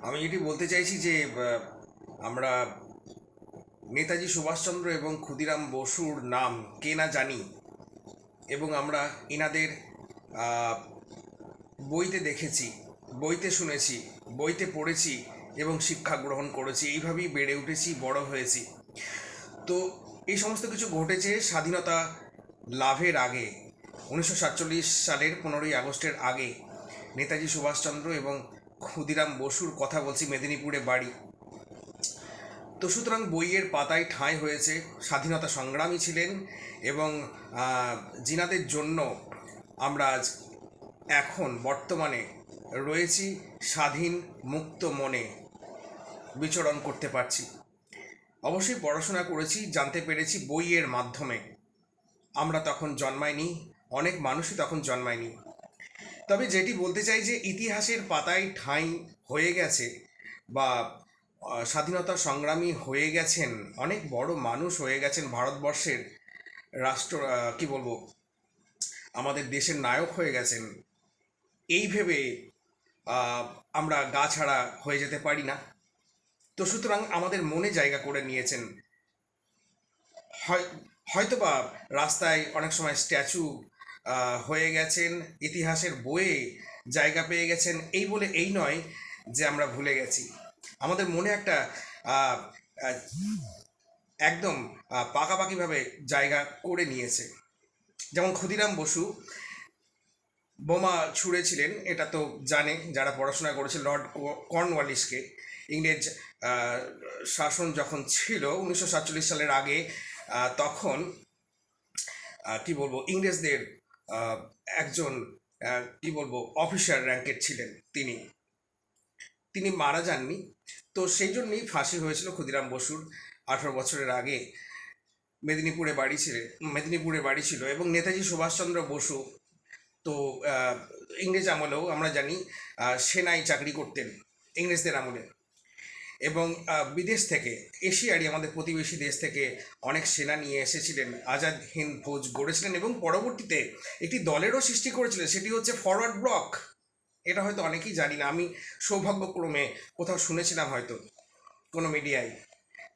আমি এটি বলতে চাইছি যে আমরা নেতাজি সুভাষচন্দ্র এবং ক্ষুদিরাম বসুর নাম কে না জানি, এবং আমরা এনাদের আহ, বইতে দেখেছি, বইতে শুনেছি, বইতে পড়েছি এবং শিক্ষা গ্রহণ করেছি। এইভাবেই বেড়ে উঠেছি, বড় হয়েছি। তো এই সমস্ত কিছু ঘটেছে স্বাধীনতা লাভের আগে, 1947 সালের 15ই আগস্টের আগে। নেতাজি সুভাষচন্দ্র এবং ক্ষুদিরাম বসুর কথা বলছি, মেদিনীপুরে বাড়ি। তো সুতরাং বইয়ের পাতায় ঠাঁই হয়েছে, স্বাধীনতা সংগ্রামী ছিলেন, এবং জিনাদের জন্য আমরা আজ এখন বর্তমানে রয়েছি স্বাধীন মুক্ত মনে বিচরণ করতে পারছি। অবশ্যই পড়াশোনা করেছি, জানতে পেরেছি বইয়ের মাধ্যমে। আমরা তখন জন্মাইনি, অনেক মানুষই তখন জন্মায়নি। তবে যেটি বলতে চাই যে ইতিহাসের পাতায় ঠাঁই হয়ে গেছে, বা স্বাধীনতা সংগ্রামী হয়ে গেছেন, অনেক বড় মানুষ হয়ে গেছেন, ভারতবর্ষের রাষ্ট্র কি বলবো, আমাদের দেশের নায়ক হয়ে গেছেন, এই ভেবে আমরা গা ছাড়া হয়ে যেতে পারি না। তো সুতরাং আমাদের মনে জায়গা করে নিয়েছেন। হয় হয়তোবা রাস্তায় অনেক সময় স্ট্যাচু হয়ে গেছেন, ইতিহাসের বইয়ে জায়গা পেয়ে গেছেন, এই বলে এই নয় যে আমরা ভুলে গেছি। আমাদের মনে একটা আহ, আহ, একদম পাকাপাকিভাবে জায়গা করে নিয়েছে। যেমন ক্ষুদিরাম বসু বোমা ছুঁড়েছিলেন, এটা তো জানে যারা পড়াশোনা করেছে, লর্ড কর্নওয়ালিসকে। ইংরেজ আহ, শাসন যখন ছিল 1947 সালের আগে, তখন কি বলবো, ইংরেজদের আহ, একজন কি বলবো অফিসার র্যাঙ্কের ছিলেন তিনি। তিনি মারা যাননি, তো সেই জন্যই ফাঁসি হয়েছিল ক্ষুদিরাম বসুর 18 বছরের আগে। মেদিনীপুরে বাড়ি ছিল। এবং নেতাজি সুভাষচন্দ্র বসু তো ইংরেজ আমলেও আমরা জানি সেনায় চাকরি করতেন ইংরেজদের আমলে। এবং বিদেশ থেকে, এশিয়ারই আমাদের প্রতিবেশী দেশ থেকে অনেক সেনা নিয়ে এসেছিলেন, আজাদ হিন্দ ফৌজ গড়েছিলেন, এবং পরবর্তীতে একটি দলেরও সৃষ্টি করেছিলেন, সেটি হচ্ছে ফরওয়ার্ড ব্লক। এটা হয়তো অনেকেই জানি না, আমি সৌভাগ্যক্রমে কোথাও শুনেছিলাম হয়তো কোনো মিডিয়ায়।